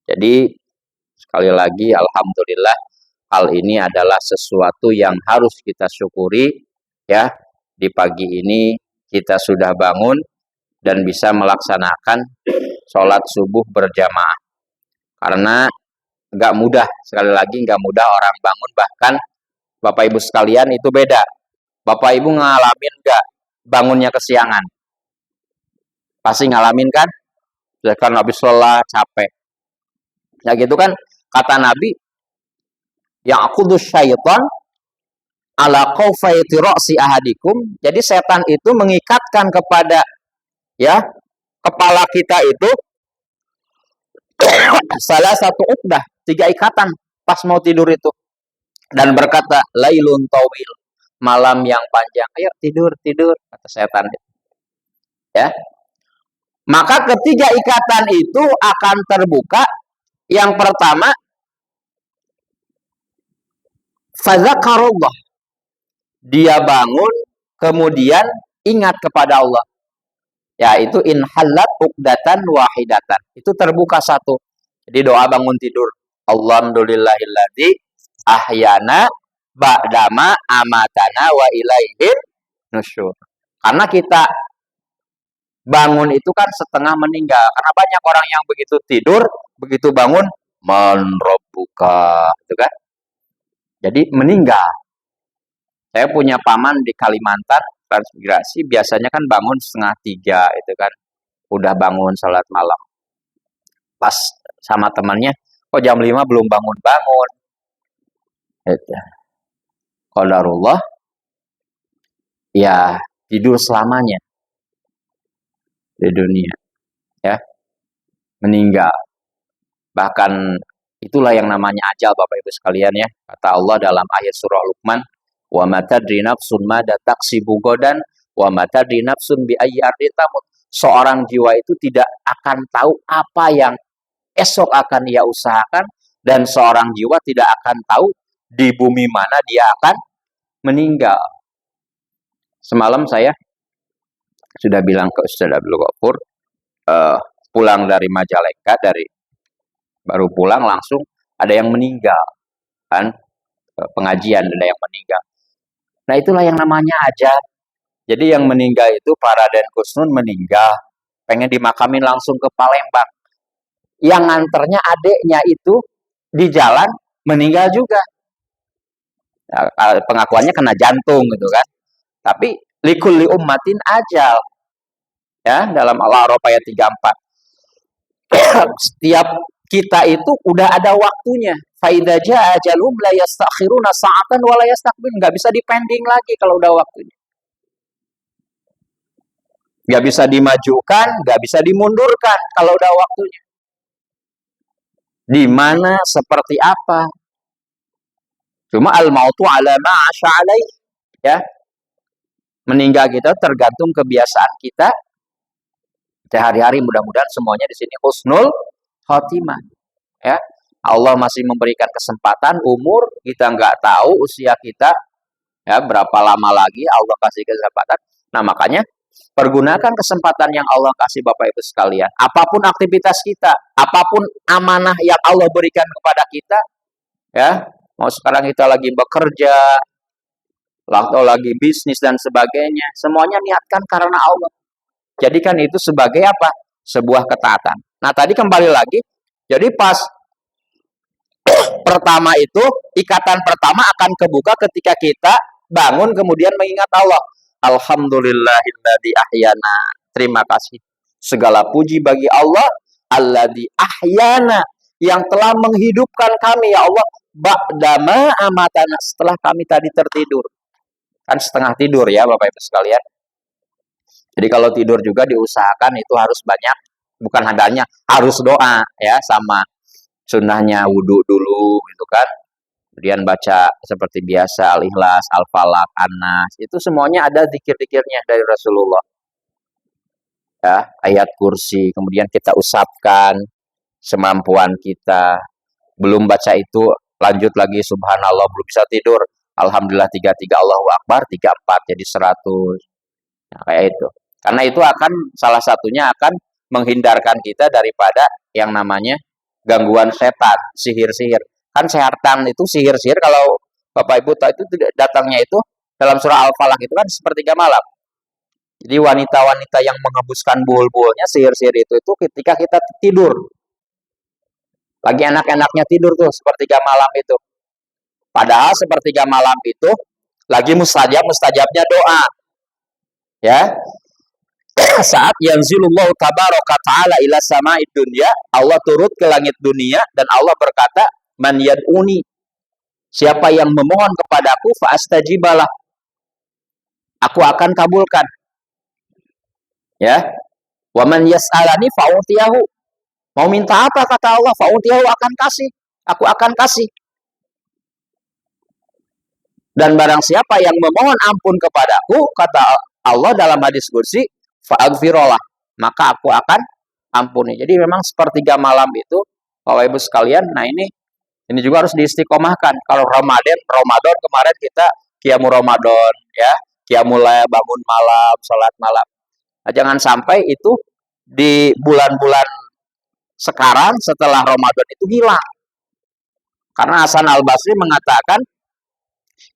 Jadi sekali lagi alhamdulillah hal ini adalah sesuatu yang harus kita syukuri ya. Di pagi ini kita sudah bangun dan bisa melaksanakan sholat subuh berjamaah. Karena nggak mudah, sekali lagi nggak mudah orang bangun, bahkan Bapak Ibu sekalian itu beda. Bapak Ibu ngalamin nggak bangunnya kesiangan? Pasti ngalamin kan? Kan habis sholat capek. Ya gitu kan, kata Nabi, yang aku syaitan ala qafaiti ra'si ahadikum. Jadi setan itu mengikatkan kepada ya kepala kita itu salah satu uqdah, 3 ikatan pas mau tidur itu, dan berkata lailun tawil, malam yang panjang, ayo tidur tidur, kata setan ya. Maka ketiga ikatan itu akan terbuka. Yang pertama, fazakarullah, dia bangun kemudian ingat kepada Allah, yaitu inhalat uqdatan wahidatan, itu terbuka satu. Jadi doa bangun tidur, alhamdulillahilladzi ahyana ba'dama amatana wa ilaihin nusyur. Karena kita bangun itu kan setengah meninggal, karena banyak orang yang begitu tidur, begitu bangun man rabbuka, gitu kan. Jadi meninggal. Saya punya paman di Kalimantan, transmigrasi, biasanya kan bangun 2:30 itu kan, udah bangun salat malam. Pas sama temannya, kok jam 5 belum bangun-bangun. Gitu. Qadarullah, ya tidur selamanya di dunia, ya, meninggal. Bahkan itulah yang namanya ajal, Bapak Ibu sekalian ya. Kata Allah dalam ayat surah Luqman, wa ma tadri nafsun mada taksibu godan wa ma tadri nafsun bi ayyi ardin tamut. Seorang jiwa itu tidak akan tahu apa yang esok akan ia usahakan, dan seorang jiwa tidak akan tahu di bumi mana dia akan meninggal. Semalam saya sudah bilang ke Ustaz Abdul Ghafur, pulang dari Majalengka, baru pulang langsung ada yang meninggal kan, pengajian ada yang meninggal. Nah itulah yang namanya ajal. Jadi yang meninggal itu para Raden Kusnun meninggal, pengen dimakamin langsung ke Palembang. Yang nganternya adeknya itu di jalan meninggal juga. Pengakuannya kena jantung gitu kan. Tapi likulli ummatin ajal. Ya, dalam Al-A'raf ayat 34. Setiap kita itu udah ada waktunya. Faidza jaa ajalum la yastakhiruna sa'atan wa la yastaqdim. Enggak bisa dipending lagi kalau udah waktunya. Enggak bisa dimajukan, enggak bisa dimundurkan kalau udah waktunya. Di mana, seperti apa? Cuma al-mautu ala ma 'asha alaih, ya. Meninggal kita tergantung kebiasaan kita sehari-hari. Mudah-mudahan semuanya di sini husnul khotimah, ya. Allah masih memberikan kesempatan, umur kita nggak tahu usia kita ya berapa lama lagi Allah kasih kesempatan. Nah makanya pergunakan kesempatan yang Allah kasih, Bapak Ibu sekalian. Apapun aktivitas kita, apapun amanah yang Allah berikan kepada kita, ya, mau sekarang kita lagi bekerja, atau lagi bisnis dan sebagainya, semuanya niatkan karena Allah. Jadikan itu sebagai apa? Sebuah ketaatan. Nah tadi kembali lagi, jadi pas pertama itu, ikatan pertama akan kebuka ketika kita bangun kemudian mengingat Allah. Alhamdulillahilladzi ahyana. Terima kasih. Segala puji bagi Allah, alladzi ahyana, yang telah menghidupkan kami ya Allah, ba'dama amatana, setelah kami tadi tertidur. Kan setengah tidur ya Bapak Ibu sekalian. Jadi kalau tidur juga diusahakan itu harus banyak, bukan hanya harus doa ya, sama sunnahnya wudhu dulu gitu kan. Kemudian baca seperti biasa Al-Ikhlas, Al-Falaq, An-Nas, itu semuanya ada zikir-zikirnya dari Rasulullah. Ya, ayat kursi, kemudian kita usapkan semampuan kita. Belum baca itu, lanjut lagi subhanallah, belum bisa tidur, alhamdulillah 33, Allahu Akbar 34, jadi 100. Nah, kayak itu. Karena itu akan salah satunya akan menghindarkan kita daripada yang namanya gangguan setan, sihir-sihir. Kan setan itu sihir-sihir kalau Bapak Ibu tahu itu datangnya itu dalam surah Al-Falaq itu kan sepertiga malam. Jadi wanita-wanita yang menghembuskan buhul-buhulnya sihir-sihir itu ketika kita tidur. Lagi enak-enaknya tidur tuh sepertiga malam itu. Padahal sepertiga malam itu lagi mustajabnya doa. Ya. Saat yanzilullahu tabaraka ta'ala ila sama'id dunya, Allah turut ke langit dunia dan Allah berkata, "Man yad'uni." Siapa yang memohon kepadaku fa astajibalah. Aku akan kabulkan. Ya. Wa man yas'alani fa'utiyahu. Mau minta apa kata Allah? Fa'utiyahu, akan kasih. Aku akan kasih. Dan barang siapa yang memohon ampun kepadaku, kata Allah dalam hadis kursi, fa'aghfirullah, maka aku akan ampuni. Jadi memang sepertiga malam itu, Bapak Ibu sekalian, nah ini juga harus diistiqomahkan. Kalau Ramadan kemarin kita qiyamul Ramadan, ya, qiyamul bangun malam, salat malam. Nah, jangan sampai itu di bulan-bulan sekarang setelah Ramadan itu hilang. Karena Hasan Al-Basri mengatakan,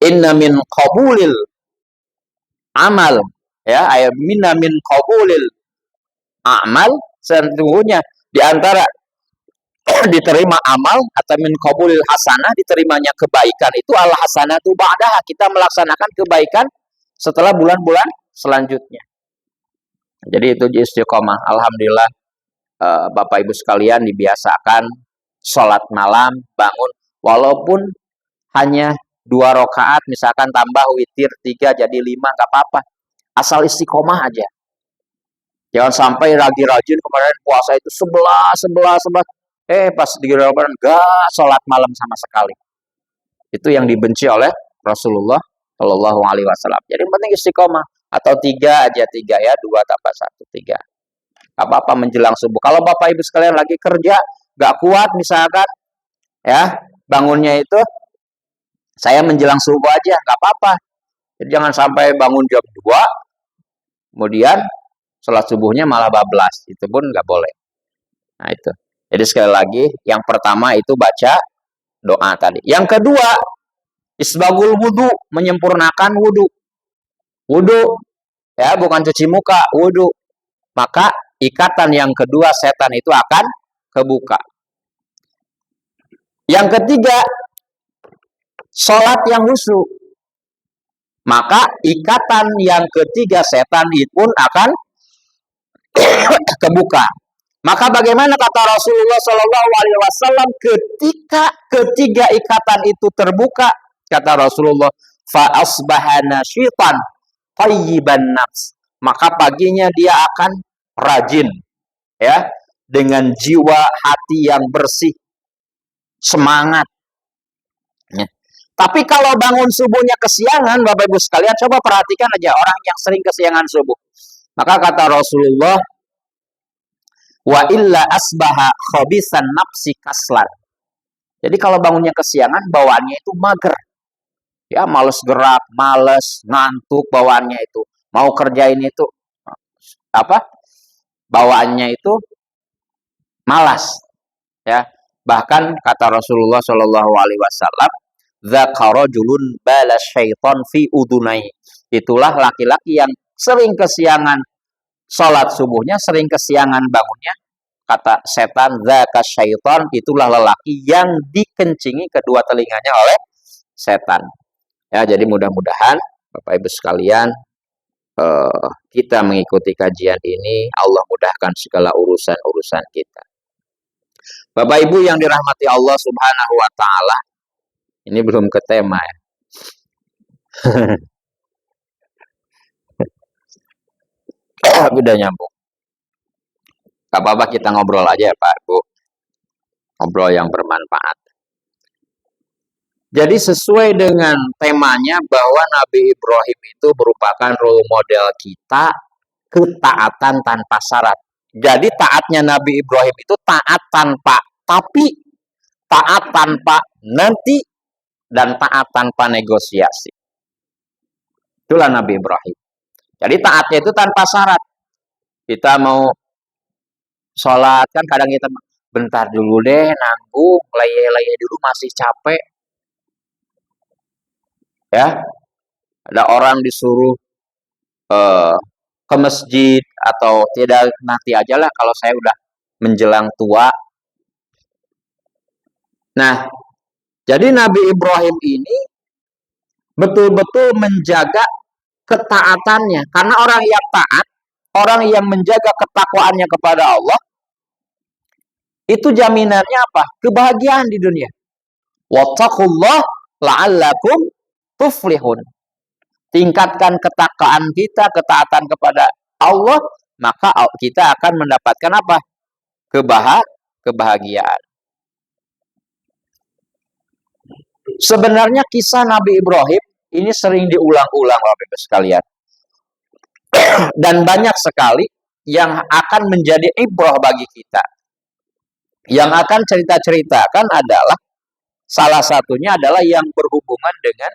inna min qabulil amal, ya, minna min qabulil amal, sesungguhnya di antara diterima amal atau min qabulil hasanah, diterimanya kebaikan itu al hasanatu ba'daha, kita melaksanakan kebaikan setelah bulan-bulan selanjutnya. Jadi itu istiqomah. Alhamdulillah, Bapak Ibu sekalian dibiasakan sholat malam, bangun walaupun hanya 2 rakaat, misalkan tambah witir 3 jadi 5, nggak apa-apa. Asal istiqomah aja. Jangan sampai rajin-rajin kemarin puasa itu 11. Pas di Ramadan nggak sholat malam sama sekali. Itu yang dibenci oleh Rasulullah Shallallahu Alaihi Wasallam. Jadi yang penting istiqomah. Atau 3 aja, 3 ya, 2 tambah 1, 3. Gak apa-apa menjelang subuh. Kalau Bapak Ibu sekalian lagi kerja, nggak kuat misalkan, ya bangunnya itu saya menjelang subuh aja, nggak apa-apa. Jadi jangan sampai bangun jam 2, kemudian sholat subuhnya malah bablas. Itu pun nggak boleh. Nah itu. Jadi sekali lagi, yang pertama itu baca doa tadi. Yang kedua, isbagul wudu, menyempurnakan wudu. Wudu, ya bukan cuci muka, wudu. Maka ikatan yang kedua setan itu akan kebuka. Yang ketiga, sholat yang khusyuk, maka ikatan yang ketiga setan itu pun akan kebuka. Maka bagaimana kata Rasulullah Shallallahu Alaihi Wasallam ketika ketiga ikatan itu terbuka, kata Rasulullah, fa asbahana syaitan thayyiban nafs, maka paginya dia akan rajin, ya, dengan jiwa hati yang bersih, semangat. Tapi kalau bangun subuhnya kesiangan, Bapak Ibu sekalian, coba perhatikan aja orang yang sering kesiangan subuh. Maka kata Rasulullah, wa illa asbaha khabisan nafsi kaslan. Jadi kalau bangunnya kesiangan, bawaannya itu mager. Ya, males gerak, males, ngantuk bawaannya itu. Mau kerjain itu bawaannya itu malas. Ya, bahkan kata Rasulullah Shallallahu Alaihi Wasallam, dzakarajulun bala syaiton fi udunai. Itulah laki-laki yang sering kesiangan sholat subuhnya, sering kesiangan bangunnya. Kata setan, dzaka syaiton, itulah lelaki yang dikencingi kedua telinganya oleh setan. Ya, jadi mudah-mudahan Bapak Ibu sekalian, kita mengikuti kajian ini, Allah mudahkan segala urusan-urusan kita. Bapak Ibu yang dirahmati Allah Subhanahu wa taala, ini belum ke tema ya. Udah nyambung. Gak apa-apa, kita ngobrol aja ya Pak Bu. Ngobrol yang bermanfaat. Jadi sesuai dengan temanya bahwa Nabi Ibrahim itu merupakan role model kita ketaatan tanpa syarat. Jadi taatnya Nabi Ibrahim itu taat tanpa tapi, taat tanpa nanti, dan taat tanpa negosiasi. Itulah Nabi Ibrahim. Jadi taatnya itu tanpa syarat. Kita mau sholat, kan kadang kita, bentar dulu deh, nanggung, leye-leye dulu masih capek. Ya, ada orang disuruh eh, ke masjid atau tidak, nanti aja lah kalau saya udah menjelang tua. Nah, jadi Nabi Ibrahim ini betul-betul menjaga ketaatannya. Karena orang yang taat, orang yang menjaga ketakwaannya kepada Allah, itu jaminannya apa? Kebahagiaan di dunia. Wattaqullah la'allakum tuflihun. Tingkatkan ketakwaan kita, ketaatan kepada Allah, maka kita akan mendapatkan apa? Kebahagiaan. Sebenarnya kisah Nabi Ibrahim ini sering diulang-ulang Bapak Ibu sekalian. Dan banyak sekali yang akan menjadi ibrah bagi kita. Yang akan cerita-ceritakan adalah salah satunya adalah yang berhubungan dengan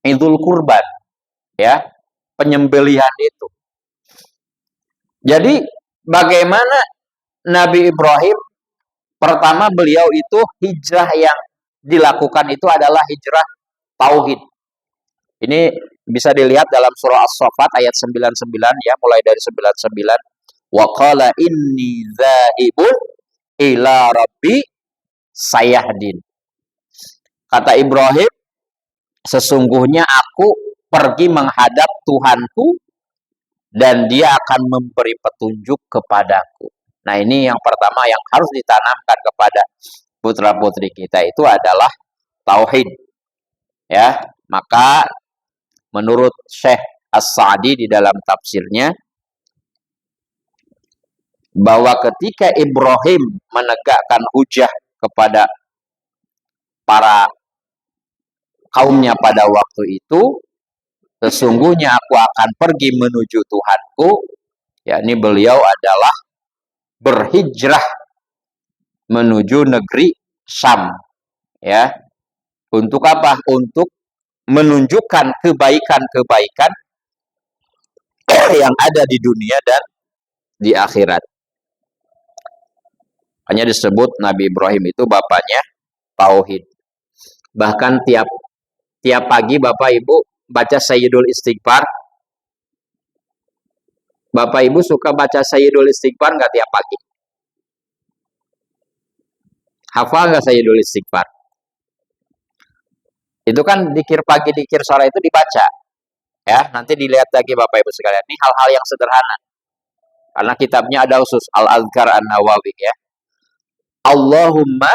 Idul Kurban, ya, penyembelihan itu. Jadi bagaimana Nabi Ibrahim, pertama beliau itu hijrah yang dilakukan itu adalah hijrah tauhid. Ini bisa dilihat dalam surah As-Saffat ayat 99 ya, mulai dari 99. Wa qala inni dzahibun ila rabbi sayahdin. Kata Ibrahim, sesungguhnya aku pergi menghadap Tuhanku dan dia akan memberi petunjuk kepadaku. Nah, ini yang pertama yang harus ditanamkan kepada putra-putri kita itu adalah tauhid. Ya, maka menurut Syekh As-Sa'di di dalam tafsirnya bahwa ketika Ibrahim menegakkan hujah kepada para kaumnya pada waktu itu, sesungguhnya aku akan pergi menuju Tuhanku, yakni beliau adalah berhijrah menuju negeri Syam, ya. Untuk apa? Untuk menunjukkan kebaikan-kebaikan yang ada di dunia dan di akhirat. Hanya disebut Nabi Ibrahim itu bapaknya tauhid. Bahkan tiap pagi Bapak Ibu baca Sayyidul Istighfar. Bapak Ibu suka baca Sayyidul Istighfar nggak tiap pagi? Hafal nggak Sayyidul Istighfar? Itu kan dikir pagi, dikir sore itu dibaca. Ya, nanti dilihat lagi Bapak Ibu sekalian. Ini hal-hal yang sederhana. Karena kitabnya ada khusus Al-Azkar An-Nawawi ya. Allahumma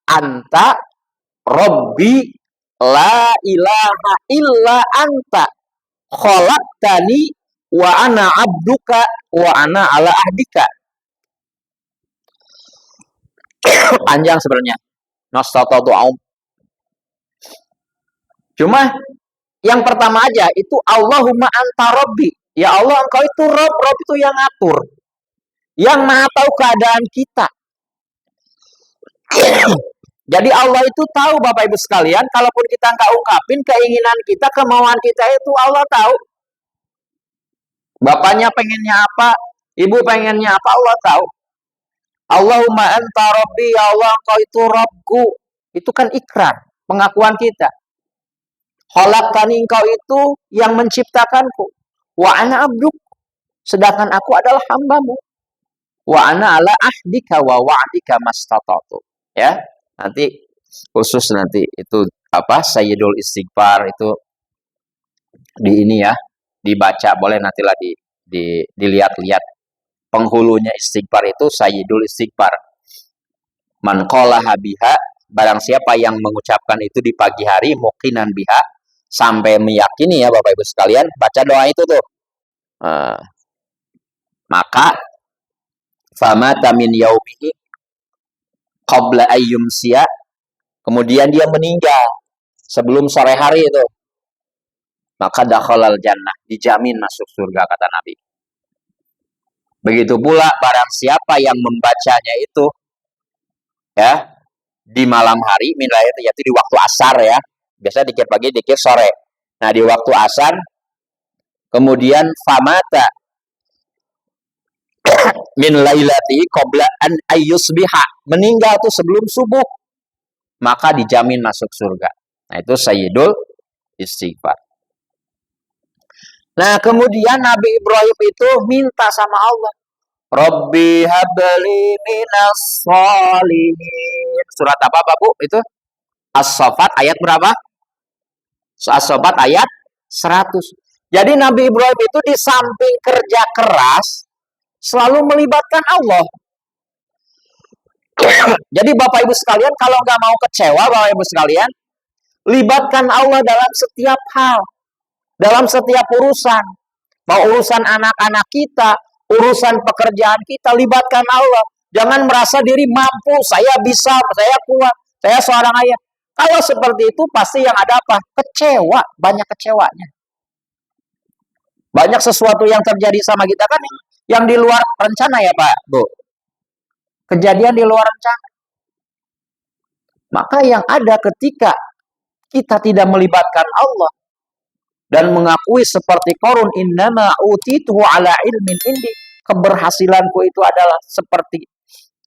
anta Rabbi la ilaha illa anta khalaqtani wa ana abduka wa ana ala ahdika. Panjang sebenarnya. Nastata'u. Cuma yang pertama aja itu Allahumma anta Rabbi. Ya Allah, engkau itu Rabb. Rabb itu yang ngatur. Yang maha tahu keadaan kita. Jadi Allah itu tahu Bapak Ibu sekalian, kalaupun kita nggak ungkapin keinginan kita, kemauan kita itu Allah tahu. Bapaknya pengennya apa, ibu pengennya apa, Allah tahu. Allahumma anta Rabbi, ya Allah engkau itu Rabbku. Itu kan ikrar, pengakuan kita. Khalaqtani, engkau itu yang menciptakanku. Wa ana abduk, sedangkan aku adalah hambamu. Wa ana ala ahdika wa wa'dika mastata'tu. Ya, nanti khusus nanti itu apa Sayyidul Istighfar itu di ini ya, dibaca, boleh nantilah dilihat-lihat. Penghulunya istighfar itu Sayyidul Istighfar. Man qalaha biha, barang siapa yang mengucapkan itu di pagi hari, muqinan biha, sampai meyakini ya Bapak Ibu sekalian, baca doa itu tuh. Maka famata min yaumihi qabla ayyumsiya, kemudian dia meninggal sebelum sore hari itu, maka dakhalal jannah, dijamin masuk surga kata Nabi. Begitu pula barang siapa yang membacanya itu ya di malam hari, yaitu di waktu asar ya, biasa dikir pagi dikir sore. Nah di waktu asar, kemudian famata min lailati qabla an ayyusbiha, meninggal tuh sebelum subuh, maka dijamin masuk surga. Nah, itu sayyidul istighfar. Nah, kemudian Nabi Ibrahim itu minta sama Allah, Rabbi habli minas sholihin. Surat apa, Bu? Itu As-Saffat ayat berapa? As-Saffat ayat 100. Jadi Nabi Ibrahim itu di samping kerja keras selalu melibatkan Allah. Jadi Bapak Ibu sekalian, kalau nggak mau kecewa Bapak Ibu sekalian, libatkan Allah dalam setiap hal, dalam setiap urusan. Mau urusan anak-anak kita, urusan pekerjaan kita, libatkan Allah. Jangan merasa diri mampu, saya bisa, saya kuat, saya seorang ayah. Kalau seperti itu pasti yang ada apa? Kecewa, banyak kecewanya. Banyak sesuatu yang terjadi sama kita kan yang di luar rencana ya Pak, Bu. Kejadian di luar rencana. Maka yang ada ketika kita tidak melibatkan Allah dan mengakui seperti Qarun, innama utituhu ala ilmin indi, keberhasilanku itu adalah seperti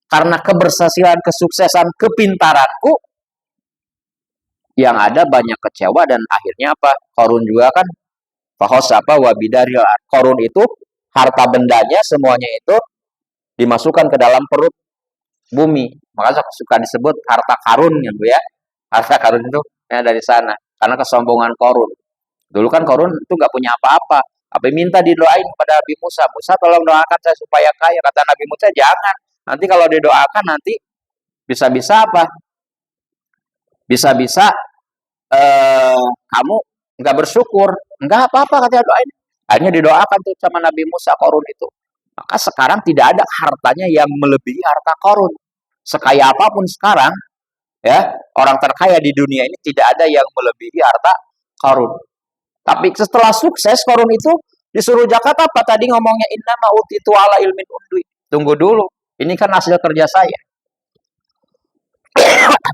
karena keberhasilan, kesuksesan, kepintaranku, yang ada banyak kecewa dan akhirnya apa? Qarun juga kan fahosapa wabidaril. Qarun itu harta bendanya semuanya itu dimasukkan ke dalam perut bumi. Maka suka disebut harta karun ya Bu ya. Harta karun itu ya dari sana karena kesombongan Qarun. Dulu kan Qarun itu nggak punya apa-apa. Tapi minta didoain kepada Nabi Musa. Musa tolong doakan saya supaya kaya. Kata Nabi Musa jangan. Nanti kalau didoakan nanti bisa-bisa apa? Bisa-bisa kamu nggak bersyukur. Nggak apa-apa kata doain. Akhirnya didoakan tuh sama Nabi Musa Qarun itu. Maka sekarang tidak ada hartanya yang melebihi harta Qarun. Sekaya apapun sekarang, ya orang terkaya di dunia ini tidak ada yang melebihi harta Qarun. Tapi setelah sukses Qarun itu disuruh zakat apa tadi ngomongnya innama utitu ala ilmin undui. Tunggu dulu, ini kan hasil kerja saya.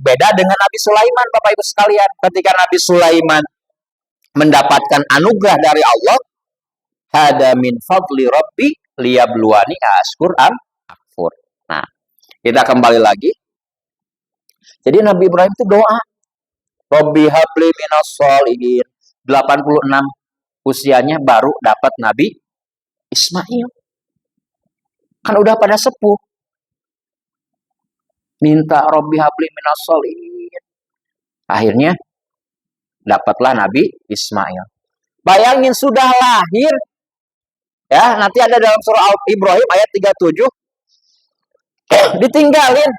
Beda dengan Nabi Sulaiman Bapak Ibu sekalian. Ketika Nabi Sulaiman mendapatkan anugerah dari Allah, hada min fadli rabbi liyabluwani ashkur am akfur. Nah, kita kembali lagi. Jadi Nabi Ibrahim itu doa, Rabbi habli minas sholihin. 86 usianya baru dapat Nabi Ismail. Kan udah pada sepuh. Minta Rabbi habli minas sholihin. Akhirnya dapatlah Nabi Ismail. Bayangin sudah lahir, ya nanti ada dalam surah Al-Ibrahim ayat 37, ditinggalin.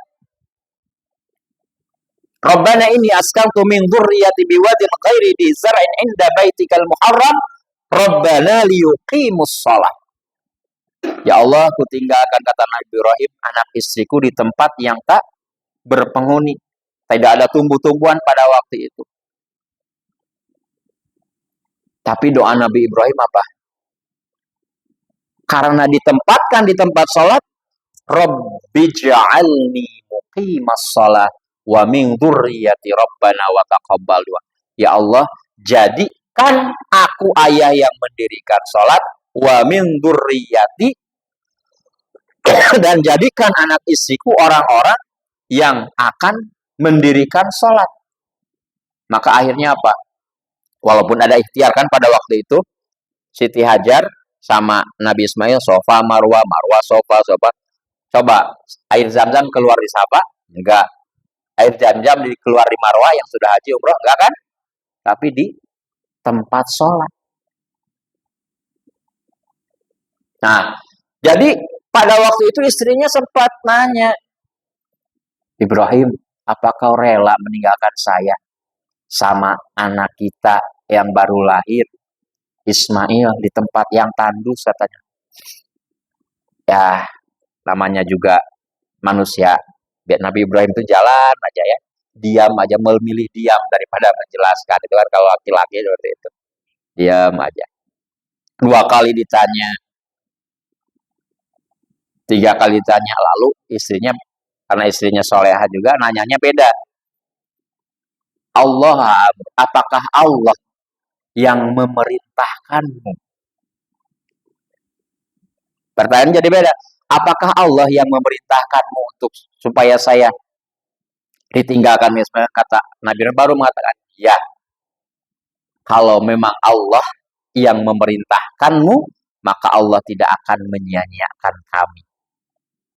Rabbana inni askantu min dzurriyyati biwadin ghairi dzi zar'in 'inda baitikal muharram Rabbana liyuqimus shalah. Ya Allah, aku tinggalkan kata Nabi Ibrahim anak istriku di tempat yang tak berpenghuni. Tidak ada tumbuh-tumbuhan pada waktu itu. Tapi doa Nabi Ibrahim apa? Karena ditempatkan di tempat sholat, Rabbi ja'alni muqimas shalah wa min dzurriyyati rabbana wa taqabbal du'a. Ya Allah, jadikan aku ayah yang mendirikan sholat, wa min dzurriyyati, dan jadikan anak istriku orang-orang yang akan mendirikan sholat. Maka akhirnya apa? Walaupun ada ikhtiar kan pada waktu itu, Siti Hajar sama Nabi Ismail, sofa, marwah, marwah, sofa, sofa. Coba, air zam-zam keluar di Sabah? Enggak. Air zam-zam keluar di Marwah yang sudah haji umroh? Enggak kan? Tapi di tempat sholat. Nah, jadi pada waktu itu istrinya sempat nanya, Ibrahim, apakah kau rela meninggalkan saya sama anak kita yang baru lahir, Ismail, di tempat yang tandus katanya. Ya, namanya juga manusia. Nabi Ibrahim itu jalan aja ya, diam aja, memilih diam daripada menjelaskan. Itu kan kalau laki-laki seperti itu, diam aja. 2 kali ditanya, 3 kali ditanya, lalu istrinya, karena istrinya solehah juga, nanyanya beda. Allah, apakah Allah yang memerintahkanmu? Pertanyaan jadi beda. Apakah Allah yang memerintahkanmu untuk supaya saya ditinggalkan? Misalnya kata Nabi baru mengatakan, ya, kalau memang Allah yang memerintahkanmu, maka Allah tidak akan menyia-nyiakan kami.